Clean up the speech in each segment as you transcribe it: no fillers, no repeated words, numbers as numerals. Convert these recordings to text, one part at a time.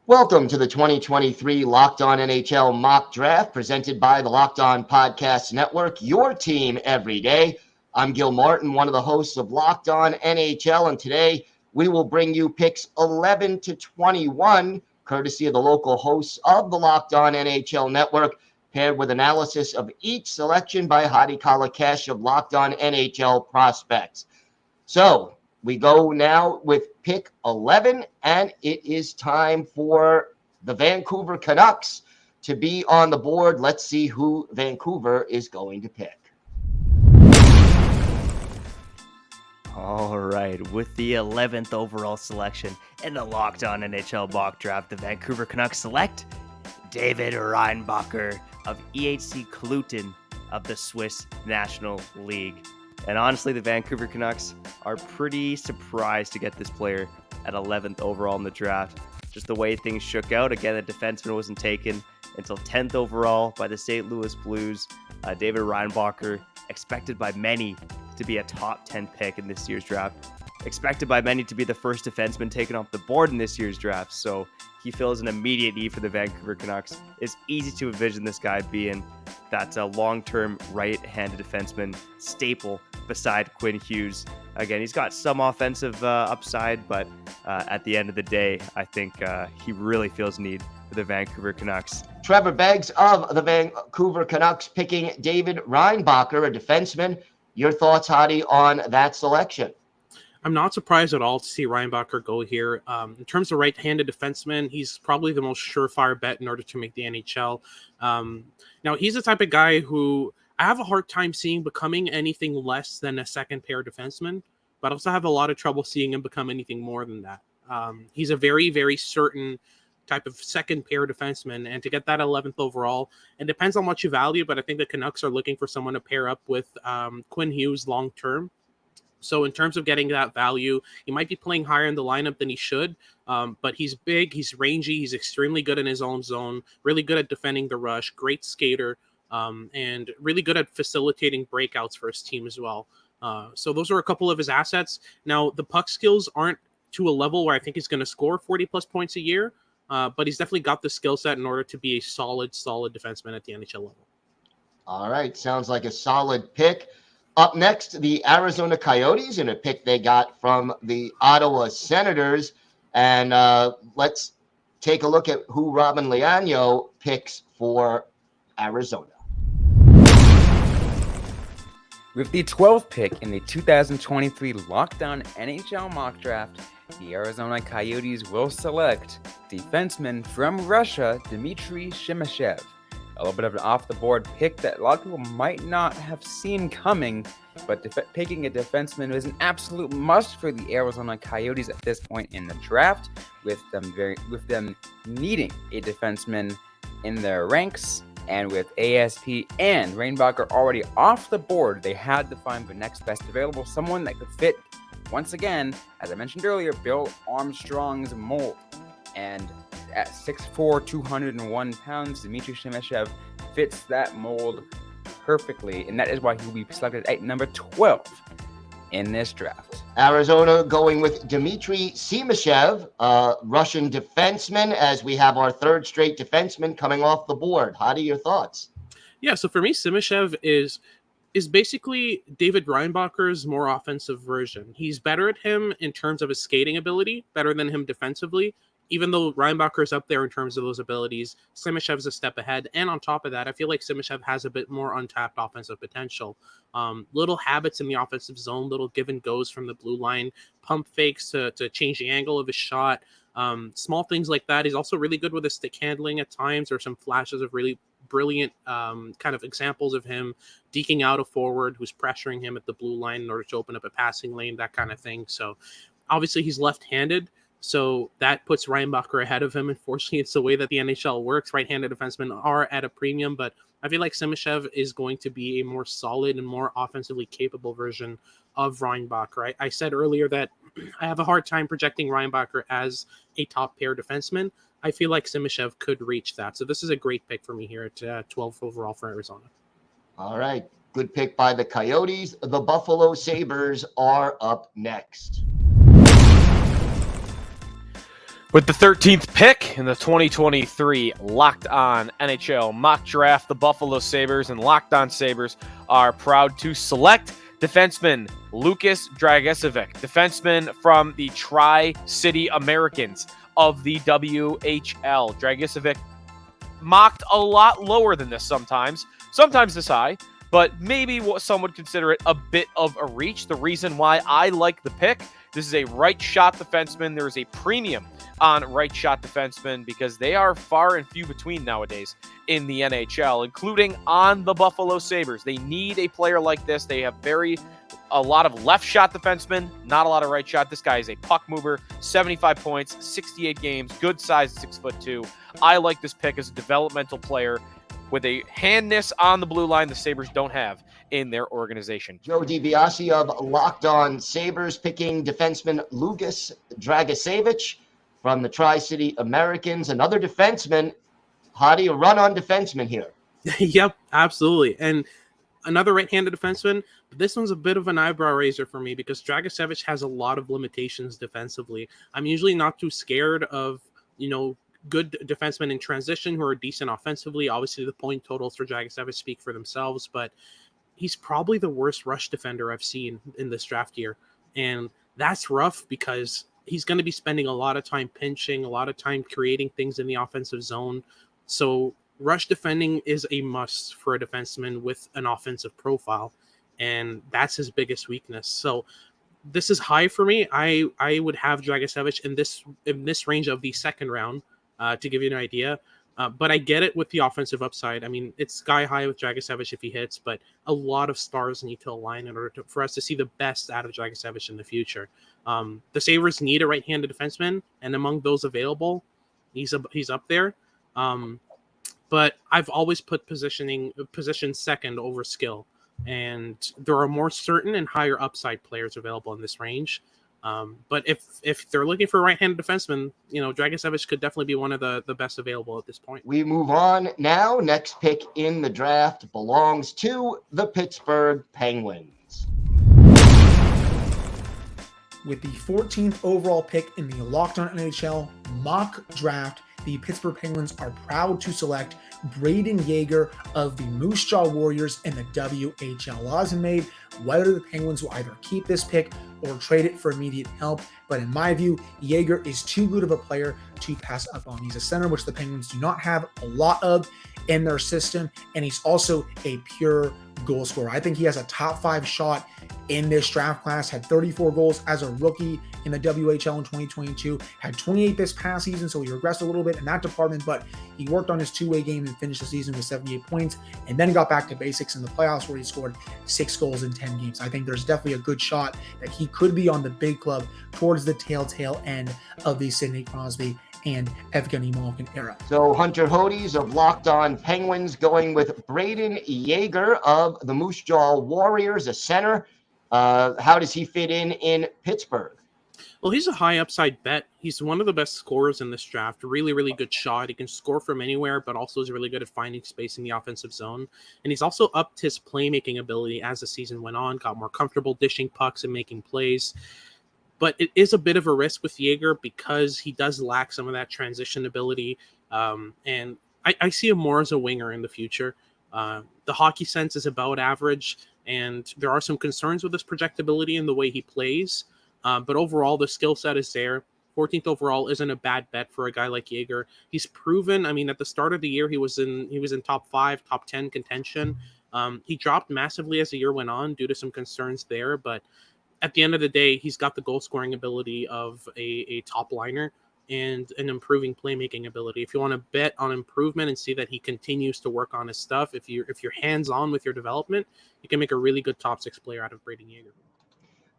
Welcome to the 2023 Locked On NHL Mock Draft presented by the Locked On Podcast Network, your team every day. I'm Gil Martin, one of the hosts of Locked On NHL, and today we will bring you picks 11 to 21, courtesy of the local hosts of the Locked On NHL Network, paired with analysis of each selection by Hadi Kalakeche of Locked On NHL Prospects. So, we go now with pick 11, and it is time for the Vancouver Canucks to be on the board. Let's see who Vancouver is going to pick. All right, with the 11th overall selection in the Locked On NHL Mock Draft, the Vancouver Canucks select David Reinbacher of EHC Cluten of the Swiss National League. And honestly, the Vancouver Canucks are pretty surprised to get this player at 11th overall in the draft. Just the way things shook out. Again, the defenseman wasn't taken until 10th overall by the St. Louis Blues. David Reinbacher, expected by many to be a top 10 pick in this year's draft. Expected by many to be the first defenseman taken off the board in this year's draft. So he fills an immediate need for the Vancouver Canucks. It's easy to envision this guy being that long-term right-handed defenseman staple beside Quinn Hughes. Again, he's got some offensive upside, but at the end of the day, I think he really feels need for the Vancouver Canucks. Trevor Beggs of the Vancouver Canucks picking David Reinbacher, a defenseman. Your thoughts, Hadi, on that selection? I'm not surprised at all to see Reinbacher go here. In terms of right-handed defenseman, he's probably the most surefire bet in order to make the NHL. Now, he's the type of guy who I have a hard time seeing becoming anything less than a second-pair defenseman, but I also have a lot of trouble seeing him become anything more than that. He's a very, very certain type of second-pair defenseman, and to get that 11th overall, it depends on what you value, but I think the Canucks are looking for someone to pair up with Quinn Hughes long-term. So in terms of getting that value, he might be playing higher in the lineup than he should, but he's big, he's rangy, he's extremely good in his own zone, really good at defending the rush, great skater, and really good at facilitating breakouts for his team as well. So those are a couple of his assets. Now, the puck skills aren't to a level where I think he's going to score 40-plus points a year, but he's definitely got the skill set in order to be a solid defenseman at the NHL level. All right, sounds like a solid pick. Up next, the Arizona Coyotes in a pick they got from the Ottawa Senators. And let's take a look at who Robin Leano picks for Arizona. With the 12th pick in the 2023 Locked On NHL Mock Draft, the Arizona Coyotes will select defenseman from Russia, Dmitry Shemashev. A little bit of an off-the-board pick that a lot of people might not have seen coming, but picking a defenseman is an absolute must for the Arizona Coyotes at this point in the draft, with them needing a defenseman in their ranks, and with ASP and Reinbacher already off the board, they had to find the next best available, someone that could fit, once again, as I mentioned earlier, Bill Armstrong's mold. And at 6'4", 201 pounds, Dmitry Shemashev fits that mold perfectly, and that is why he will be selected at number 12 in this draft. Arizona going with Dmitry Shemashev, Russian defenseman, as we have our third straight defenseman coming off the board. Hadi, your thoughts? Yeah, so for me, Shemashev is basically David Reinbacher's more offensive version. He's better at him in terms of his skating ability, better than him defensively. Even though Reinbacher's up there in terms of those abilities, Shemashev's a step ahead. And on top of that, I feel like Shemashev has a bit more untapped offensive potential. Little habits in the offensive zone, little give and goes from the blue line, pump fakes to change the angle of his shot. Small things like that. He's also really good with his stick handling at times. There are some flashes of really brilliant kind of examples of him deking out a forward who's pressuring him at the blue line in order to open up a passing lane, that kind of thing. So obviously he's left-handed. So that puts Reinbacher ahead of him. Unfortunately, it's the way that the NHL works. Right-handed defensemen are at a premium, but I feel like Shemashev is going to be a more solid and more offensively capable version of Reinbacher. I said earlier that I have a hard time projecting Reinbacher as a top-pair defenseman. I feel like Shemashev could reach that. So this is a great pick for me here at 12 overall for Arizona. All right. Good pick by the Coyotes. The Buffalo Sabres are up next. With the 13th pick in the 2023 Locked On NHL Mock Draft, the Buffalo Sabres and Locked On Sabres are proud to select defenseman Lukas Dragicevic, defenseman from the Tri-City Americans of the WHL. Dragicevic mocked a lot lower than this sometimes this high, but maybe what some would consider it a bit of a reach. The reason why I like the pick, this is a right shot defenseman. There is a premium on right shot defensemen because they are far and few between nowadays in the NHL, including on the Buffalo Sabres. They need a player like this. They have a lot of left shot defensemen, not a lot of right shot. This guy is a puck mover, 75 points, 68 games, good size, 6'2". I like this pick as a developmental player with a handness on the blue line the Sabres don't have in their organization. Joe DiBiase of Locked On Sabres picking defenseman Lukas Dragicevic from the Tri-City Americans. Another defenseman. Hadi, a run-on defenseman here. Yep, absolutely. And another right-handed defenseman. This one's a bit of an eyebrow raiser for me because Dragicevic has a lot of limitations defensively. I'm usually not too scared of, good defensemen in transition who are decent offensively. Obviously, the point totals for Dragicevic speak for themselves, but he's probably the worst rush defender I've seen in this draft year. And that's rough because he's going to be spending a lot of time pinching, a lot of time creating things in the offensive zone. So rush defending is a must for a defenseman with an offensive profile, and that's his biggest weakness. So this is high for me. I would have Dragicevic in this range of the second round, to give you an idea. But I get it with the offensive upside. I mean, it's sky high with Dragicevic if he hits, but a lot of stars need to align in order for us to see the best out of Dragicevic in the future. The Sabres need a right-handed defenseman, and among those available, he's up there. But I've always put position second over skill, and there are more certain and higher upside players available in this range. But if they're looking for a right-handed defenseman, Dragicevic could definitely be one of the best available at this point. We move on now. Next pick in the draft belongs to the Pittsburgh Penguins. With the 14th overall pick in the Locked On NHL Mock Draft, the Pittsburgh Penguins are proud to select Brayden Yager of the Moose Jaw Warriors in the WHL. Laws are made whether the Penguins will either keep this pick or trade it for immediate help. But in my view, Yager is too good of a player to pass up on. He's a center, which the Penguins do not have a lot of in their system, and he's also a pure goal scorer. I think he has a top 5 shot in this draft class, had 34 goals as a rookie in the WHL in 2022, had 28 this past season, so he regressed a little bit in that department, but he worked on his two-way game and finished the season with 78 points, and then got back to basics in the playoffs where he scored 6 goals in 10 games. I think there's definitely a good shot that he could be on the big club towards the tail end of the Sidney Crosby and Evgeny Malkin era. So Hunter Hodes of Locked On Penguins going with Brayden Yager of the Moose Jaw Warriors, a center. How does he fit in Pittsburgh? Well, he's a high upside bet. He's one of the best scorers in this draft. Really, really good shot. He can score from anywhere, but also is really good at finding space in the offensive zone. And he's also upped his playmaking ability as the season went on, got more comfortable dishing pucks and making plays. But it is a bit of a risk with Yager because he does lack some of that transition ability. And I see him more as a winger in the future. The hockey sense is about average, and there are some concerns with his projectability and the way he plays. But overall, the skill set is there. 14th overall isn't a bad bet for a guy like Yager. He's proven, at the start of the year, he was in top 5, top 10 contention. He dropped massively as the year went on due to some concerns there, but at the end of the day, he's got the goal scoring ability of a top liner and an improving playmaking ability. If you want to bet on improvement and see that he continues to work on his stuff, if you're hands-on with your development, you can make a really good top 6 player out of Brayden Yager.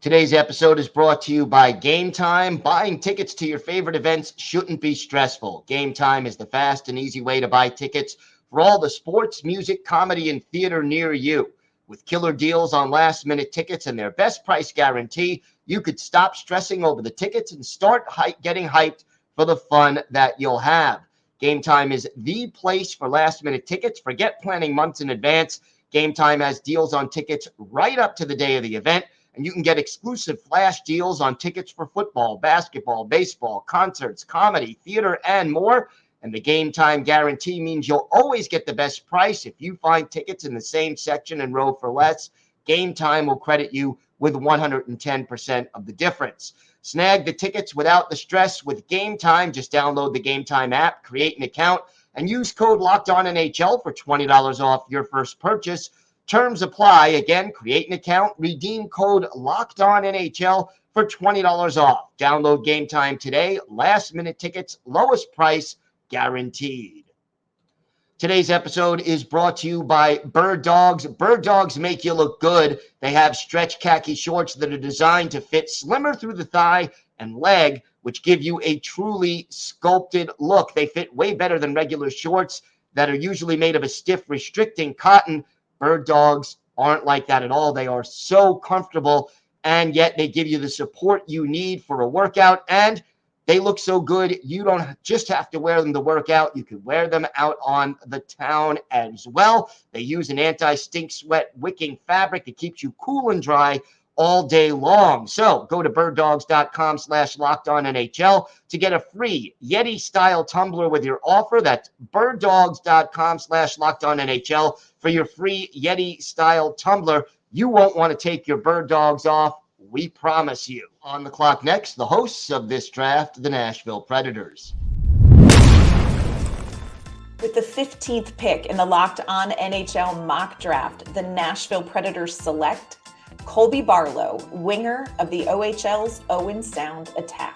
Today's episode is brought to you by Game Time. Buying tickets to your favorite events shouldn't be stressful. Game Time is the fast and easy way to buy tickets for all the sports, music, comedy, and theater near you. With killer deals on last-minute tickets and their best price guarantee, you could stop stressing over the tickets and start getting hyped for the fun that you'll have. Game Time is the place for last-minute tickets. Forget planning months in advance. Game Time has deals on tickets right up to the day of the event, and you can get exclusive flash deals on tickets for football, basketball, baseball, concerts, comedy, theater, and more. And the game time guarantee means you'll always get the best price. If you find tickets in the same section and row for less, Game Time will credit you with 110% of the difference. Snag the tickets without the stress with Game Time. Just download the Game Time app, create an account, and use code LOCKEDONNHL for $20 off your first purchase. Terms apply. Again, create an account, redeem code LOCKEDONNHL for $20 off. Download Game Time today. Last minute tickets, lowest price guaranteed. Today's episode is brought to you by Bird Dogs. Bird Dogs make you look good. They have stretch khaki shorts that are designed to fit slimmer through the thigh and leg, which give you a truly sculpted look. They fit way better than regular shorts that are usually made of a stiff, restricting cotton. Bird Dogs aren't like that at all. They are so comfortable, and yet they give you the support you need for a workout, and they look so good, you don't just have to wear them to work out. You can wear them out on the town as well. They use an anti-stink sweat wicking fabric that keeps you cool and dry all day long. So go to birddogs.com/LockedOnNHL to get a free Yeti-style tumbler with your offer. That's birddogs.com/LockedOnNHL for your free Yeti-style tumbler. You won't want to take your Bird Dogs off. We promise you. On the clock next, the hosts of this draft, the Nashville Predators. With the 15th pick in the Locked On NHL Mock Draft, the Nashville Predators select Colby Barlow, winger of the OHL's Owen Sound attack.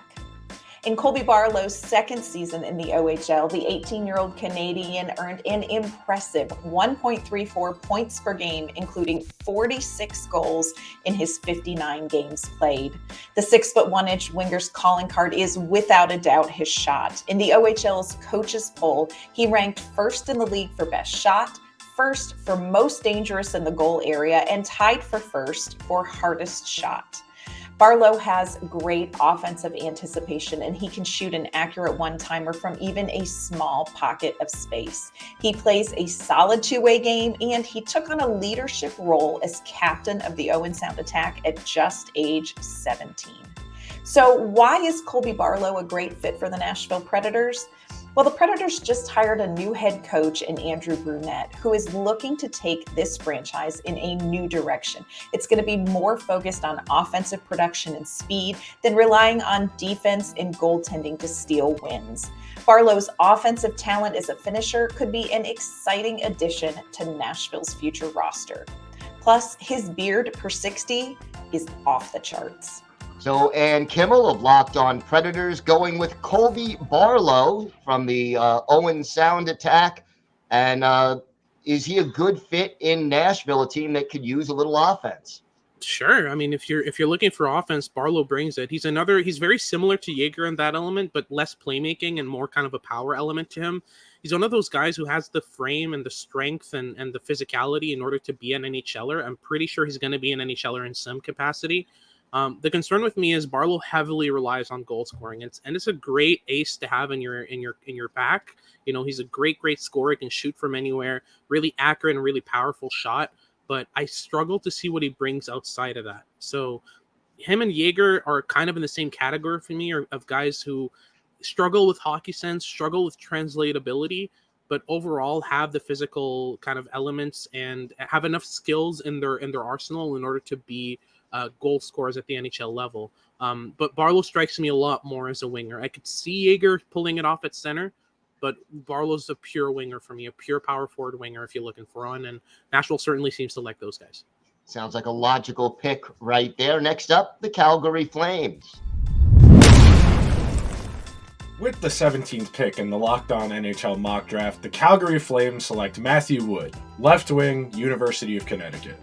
In Colby Barlow's second season in the OHL, the 18-year-old Canadian earned an impressive 1.34 points per game, including 46 goals in his 59 games played. The 6'1" winger's calling card is without a doubt his shot. In the OHL's coaches poll, he ranked first in the league for best shot, first for most dangerous in the goal area, and tied for first for hardest shot. Barlow has great offensive anticipation, and he can shoot an accurate one-timer from even a small pocket of space. He plays a solid two-way game, and he took on a leadership role as captain of the Owen Sound attack at just age 17. So why is Colby Barlow a great fit for the Nashville Predators? Well, the Predators just hired a new head coach in Andrew Brunette, who is looking to take this franchise in a new direction. It's going to be more focused on offensive production and speed than relying on defense and goaltending to steal wins. Barlow's offensive talent as a finisher could be an exciting addition to Nashville's future roster. Plus, his beard per 60 is off the charts. So Ann Kimmel of Locked On Predators going with Colby Barlow from the Owen Sound attack. And is he a good fit in Nashville, a team that could use a little offense? Sure. I mean, if you're looking for offense, Barlow brings it. He's very similar to Jaeger in that element, but less playmaking and more kind of a power element to him. He's one of those guys who has the frame and the strength and the physicality in order to be an NHLer. I'm pretty sure he's going to be an NHLer in some capacity. The concern with me is Barlow heavily relies on goal scoring, and it's a great ace to have in your pack. You know, he's a great scorer, can shoot from anywhere, really accurate and really powerful shot. But I struggle to see what he brings outside of that. So him and Jaeger are kind of in the same category for me, of guys who struggle with hockey sense, struggle with translatability, but overall have the physical kind of elements and have enough skills in their arsenal in order to be goal scorers at the NHL level. But Barlow strikes me a lot more as a winger. I could see Jaeger pulling it off at center, but Barlow's a pure winger for me, a pure power forward winger if you're looking for one, and Nashville certainly seems to like those guys. Sounds like a logical pick right there. Next up, the Calgary Flames. With the 17th pick in the Locked On NHL Mock Draft, the Calgary Flames select Matthew Wood, left wing, University of Connecticut.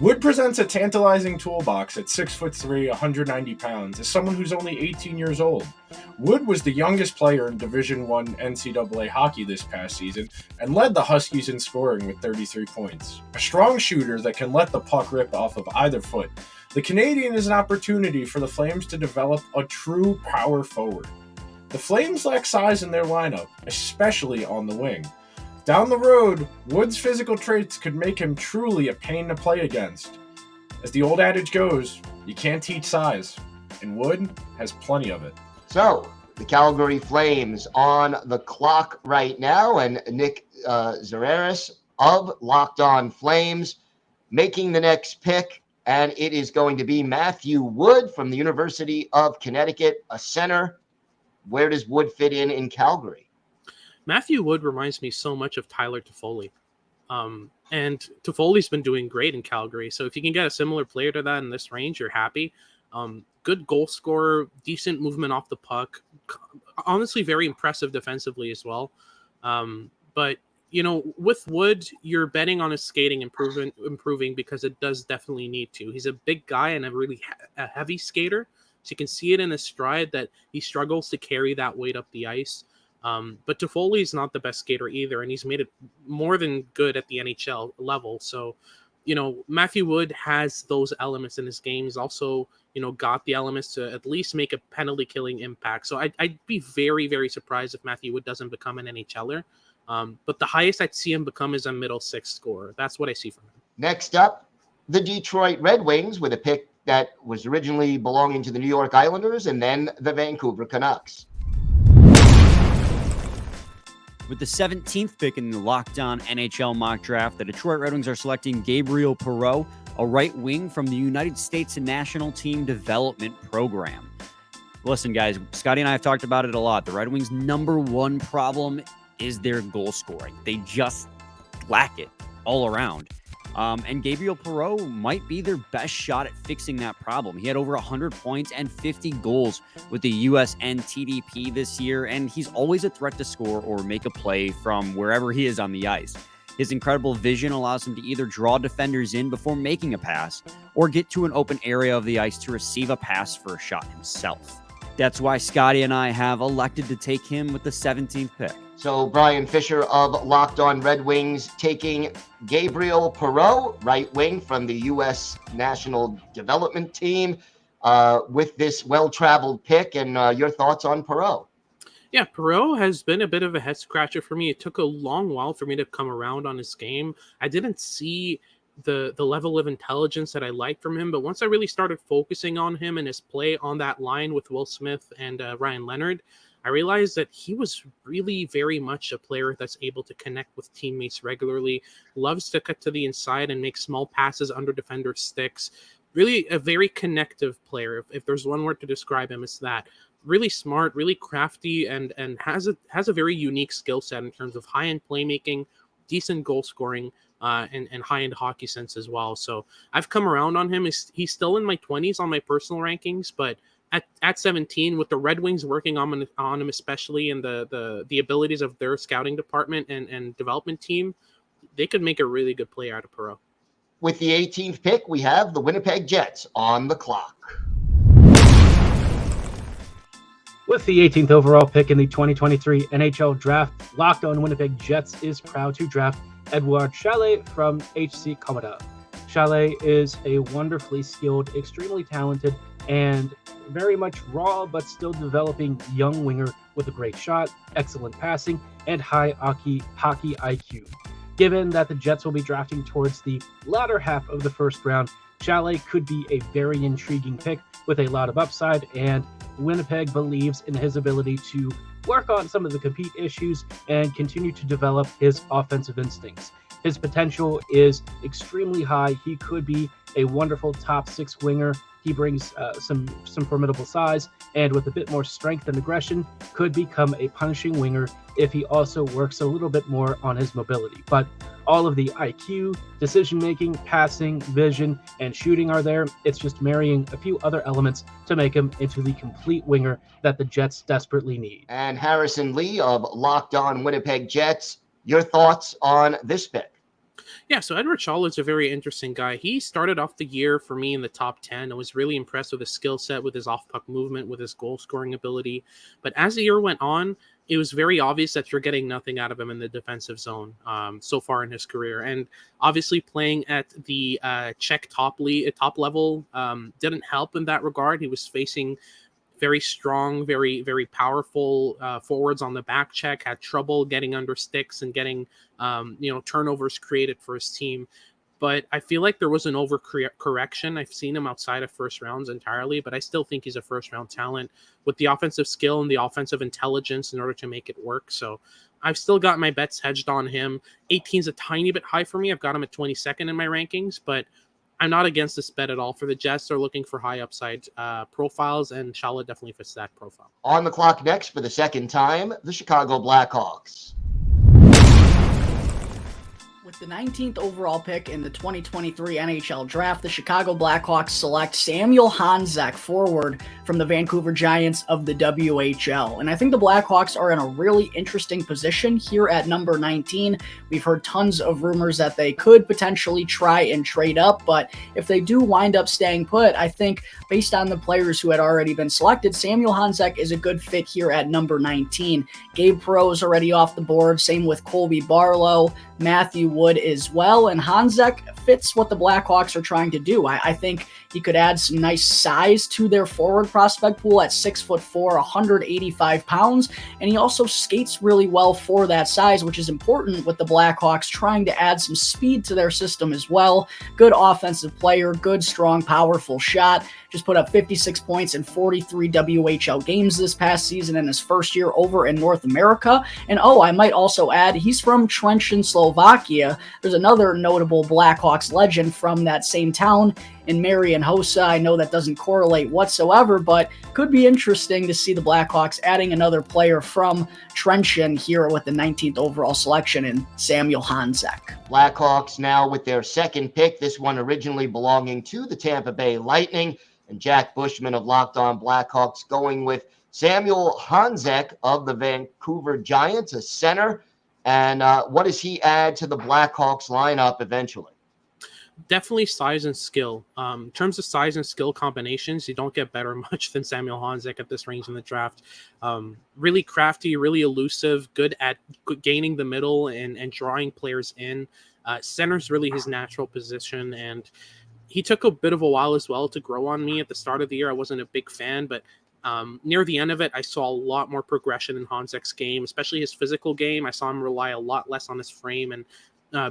Wood presents a tantalizing toolbox at 6'3", 190 pounds as someone who's only 18 years old. Wood was the youngest player in Division I NCAA hockey this past season and led the Huskies in scoring with 33 points. A strong shooter that can let the puck rip off of either foot, the Canadian is an opportunity for the Flames to develop a true power forward. The Flames lack size in their lineup, especially on the wing. Down the road, Wood's physical traits could make him truly a pain to play against. As the old adage goes, you can't teach size, and Wood has plenty of it. So, the Calgary Flames on the clock right now, and Nick Zareris of Locked On Flames making the next pick, and it is going to be Matthew Wood from the University of Connecticut, a center. Where does Wood fit in Calgary? Matthew Wood reminds me so much of Tyler Toffoli. And Toffoli's been doing great in Calgary. So if you can get a similar player to that in this range, you're happy. Good goal scorer, decent movement off the puck. Honestly, very impressive defensively as well. But, with Wood, you're betting on his skating improving because it does definitely need to. He's a big guy and a heavy skater. So you can see it in his stride that he struggles to carry that weight up the ice. But Toffoli is not the best skater either, and he's made it more than good at the NHL level. So, Matthew Wood has those elements in his game. He's also, got the elements to at least make a penalty-killing impact. So I'd be very, very surprised if Matthew Wood doesn't become an NHLer. But the highest I'd see him become is a middle six scorer. That's what I see from him. Next up, the Detroit Red Wings with a pick that was originally belonging to the New York Islanders and then the Vancouver Canucks. With the 17th pick in the Locked On NHL Mock Draft, the Detroit Red Wings are selecting Gabriel Perreault, a right wing from the United States National Team Development Program. Listen, guys, Scotty and I have talked about it a lot. The Red Wings' number one problem is their goal scoring. They just lack it all around. And Gabriel Perreault might be their best shot at fixing that problem. He had over 100 points and 50 goals with the USN TDP this year, and he's always a threat to score or make a play from wherever he is on the ice. His incredible vision allows him to either draw defenders in before making a pass or get to an open area of the ice to receive a pass for a shot himself. That's why Scotty and I have elected to take him with the 17th pick. So Brian Fisher of Locked On Red Wings taking Gabriel Perreault, right wing from the U.S. National Development Team, with this well-traveled pick. And your thoughts on Perreault? Yeah, Perreault has been a bit of a head scratcher for me. It took a long while for me to come around on his game. I didn't see the level of intelligence that I liked from him, but once I really started focusing on him and his play on that line with Will Smith and Ryan Leonard, I realized that he was really very much a player that's able to connect with teammates regularly, loves to cut to the inside and make small passes under defender sticks. Really a very connective player. If there's one word to describe him, it's that. Really smart, really crafty, and has a very unique skill set in terms of high-end playmaking, decent goal scoring, and high-end hockey sense as well. So I've come around on him. He's still in my 20s on my personal rankings, but at 17, with the Red Wings working on him, especially in the abilities of their scouting department and development team, they could make a really good player out of Perreault. With the 18th pick, we have the Winnipeg Jets on the clock. With the 18th overall pick in the 2023 NHL Draft, Locked On Winnipeg Jets is proud to draft Edouard Chalet from HC Commodore. Chalet is a wonderfully skilled, extremely talented, and very much raw but still developing young winger with a great shot, excellent passing, and high hockey IQ. Given that the Jets will be drafting towards the latter half of the first round, Chalet could be a very intriguing pick with a lot of upside, and Winnipeg believes in his ability to work on some of the compete issues and continue to develop his offensive instincts. His potential is extremely high. He could be a wonderful top six winger. He brings some formidable size, and with a bit more strength and aggression, could become a punishing winger if he also works a little bit more on his mobility. But all of the IQ, decision-making, passing, vision, and shooting are there. It's just marrying a few other elements to make him into the complete winger that the Jets desperately need. And Harrison Lee of Locked On Winnipeg Jets, your thoughts on this pick? Yeah, so Edouard Chalet is a very interesting guy. He started off the year for me in the top 10. I was really impressed with his skill set, with his off-puck movement, with his goal-scoring ability. But as the year went on, it was very obvious that you're getting nothing out of him in the defensive zone so far in his career. And obviously playing at the Czech top level didn't help in that regard. He was facing very strong, very, very powerful forwards on the back check, had trouble getting under sticks and getting, turnovers created for his team. but I feel like there was an overcorrection. I've seen him outside of first rounds entirely, but I still think he's a first-round talent with the offensive skill and the offensive intelligence in order to make it work. So I've still got my bets hedged on him. 18 is a tiny bit high for me. I've got him at 22nd in my rankings, but I'm not against this bet at all. For the Jets, they're looking for high upside profiles, and Shala definitely fits that profile. On the clock next for the second time, the Chicago Blackhawks. With the 19th overall pick in the 2023 NHL Draft, the Chicago Blackhawks select Samuel Honzek, forward from the Vancouver Giants of the WHL. And I think the Blackhawks are in a really interesting position here at number 19. We've heard tons of rumors that they could potentially try and trade up, but if they do wind up staying put, I think based on the players who had already been selected, Samuel Honzek is a good fit here at number 19. Gabe Perreault is already off the board, same with Colby Barlow, Matthew Wood as well, and Honzek fits what the Blackhawks are trying to do. I think he could add some nice size to their forward prospect pool at 6'4", 185 pounds, and he also skates really well for that size, which is important with the Blackhawks trying to add some speed to their system as well. Good offensive player, good, strong, powerful shot. Just put up 56 points in 43 WHL games this past season in his first year over in North America. And I might also add, he's from Trenčín, Slovakia. There's another notable Blackhawks legend from that same town in Marian Hossa. I know that doesn't correlate whatsoever, but could be interesting to see the Blackhawks adding another player from Trenčín here with the 19th overall selection in Samuel Honzek. Blackhawks now with their second pick, this one originally belonging to the Tampa Bay Lightning, and Jack Bushman of Locked On Blackhawks going with Samuel Honzek of the Vancouver Giants, a center. And what does he add to the Blackhawks lineup eventually? Definitely size and skill. In terms of size and skill combinations, you don't get better much than Samuel Honzek at this range in the draft. Really crafty, really elusive, good at gaining the middle and drawing players in. Center's really his natural position, and he took a bit of a while as well to grow on me. At the start of the year, I wasn't a big fan, but near the end of it, I saw a lot more progression in Honzek's game, especially his physical game. I saw him rely a lot less on his frame and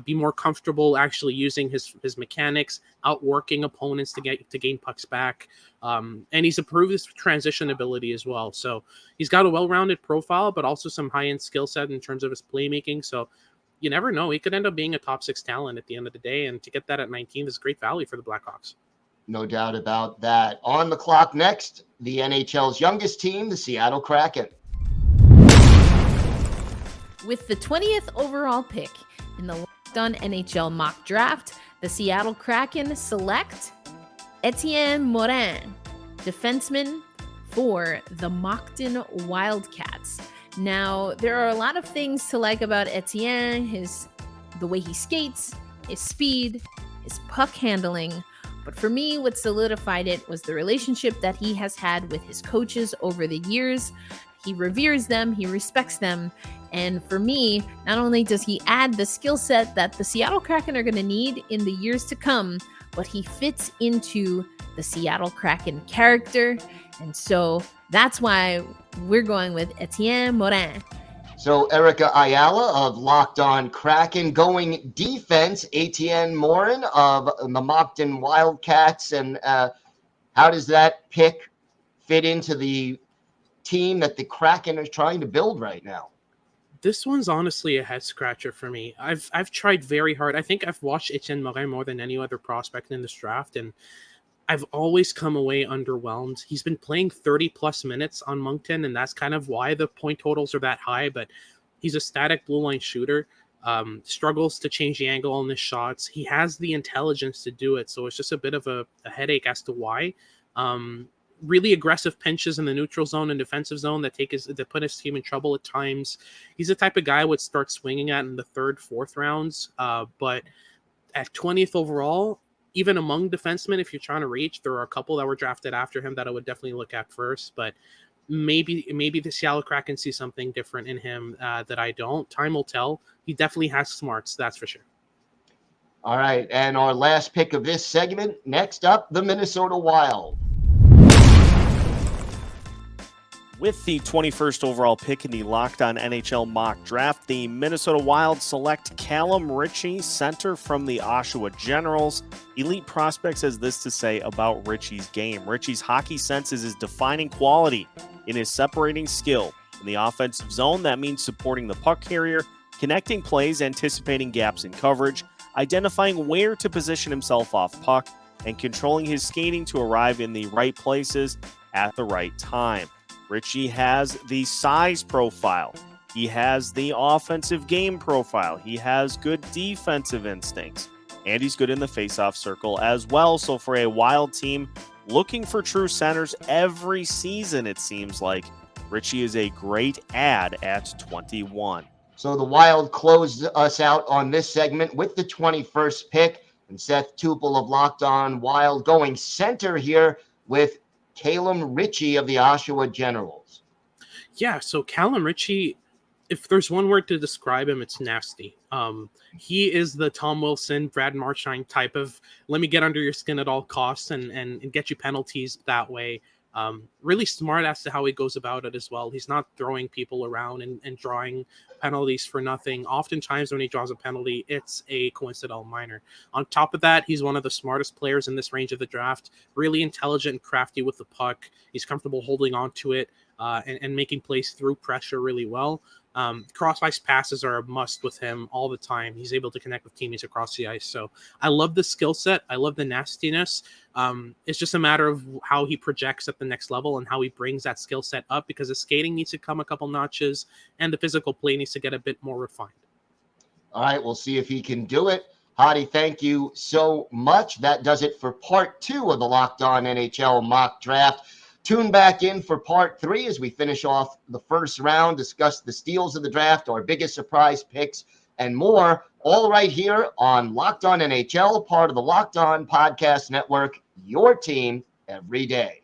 be more comfortable actually using his mechanics, outworking opponents to gain pucks back. And he's improved his transition ability as well. So he's got a well-rounded profile, but also some high-end skill set in terms of his playmaking. So you never know. He could end up being a top 6 talent at the end of the day. And to get that at 19 is great value for the Blackhawks. No doubt about that. On the clock next, the NHL's youngest team, the Seattle Kraken. With the 20th overall pick in the Locked On NHL Mock Draft, the Seattle Kraken select Etienne Morin, defenseman for the Moncton Wildcats. Now, there are a lot of things to like about Etienne, the way he skates, his speed, his puck handling. But for me, what solidified it was the relationship that he has had with his coaches over the years. He reveres them, he respects them. And for me, not only does he add the skill set that the Seattle Kraken are going to need in the years to come, but he fits into the Seattle Kraken character. And so that's why we're going with Etienne Morin. So Erica Ayala of Locked On Kraken going defense, Etienne Morin of the Moncton Wildcats. And how does that pick fit into the team that the Kraken are trying to build right now? This one's honestly a head scratcher for me. I've tried very hard. I think I've watched Etienne Morin more than any other prospect in this draft, and I've always come away underwhelmed. He's been playing 30-plus minutes on Moncton, and that's kind of why the point totals are that high, but he's a static blue line shooter, struggles to change the angle on his shots. He has the intelligence to do it, so it's just a bit of a headache as to why. Really aggressive pinches in the neutral zone and defensive zone that put his team in trouble at times. He's the type of guy I would start swinging at in the 3rd, 4th rounds. But at 20th overall, even among defensemen, if you're trying to reach, there are a couple that were drafted after him that I would definitely look at first. But maybe the Seattle Kraken see something different in him that I don't. Time will tell. He definitely has smarts, that's for sure. All right, and our last pick of this segment, next up, the Minnesota Wild. With the 21st overall pick in the Locked On NHL Mock Draft, the Minnesota Wild select Callum Ritchie, center from the Oshawa Generals. Elite Prospects has this to say about Ritchie's game. Ritchie's hockey sense is his defining quality in his separating skill. In the offensive zone, that means supporting the puck carrier, connecting plays, anticipating gaps in coverage, identifying where to position himself off puck, and controlling his skating to arrive in the right places at the right time. Ritchie has the size profile. He has the offensive game profile. He has good defensive instincts. And he's good in the faceoff circle as well. So for a Wild team looking for true centers every season, it seems like Ritchie is a great add at 21. So the Wild closed us out on this segment with the 21st pick. And Seth Tupel of Locked On Wild going center here with Callum Ritchie of the Oshawa Generals. Yeah, so Callum Ritchie, if there's one word to describe him, it's nasty. He is the Tom Wilson, Brad Marchand type of let me get under your skin at all costs and get you penalties that way. Really smart as to how he goes about it as well. He's not throwing people around and drawing penalties for nothing. Oftentimes when he draws a penalty, it's a coincidental minor. On top of that, he's one of the smartest players in this range of the draft, really intelligent and crafty with the puck. He's comfortable holding on to it and making plays through pressure really well. Cross-ice passes are a must with him all the time. He's able to connect with teammates across the ice. So I love the skill set. I love the nastiness. It's just a matter of how he projects at the next level and how he brings that skill set up, because the skating needs to come a couple notches and the physical play needs to get a bit more refined. All right, we'll see if he can do it. Hadi, thank you so much. That does it for part 2 of the Locked On NHL Mock Draft. Tune back in for part 3 as we finish off the first round, discuss the steals of the draft, our biggest surprise picks, and more, all right here on Locked On NHL, part of the Locked On Podcast Network, your team every day.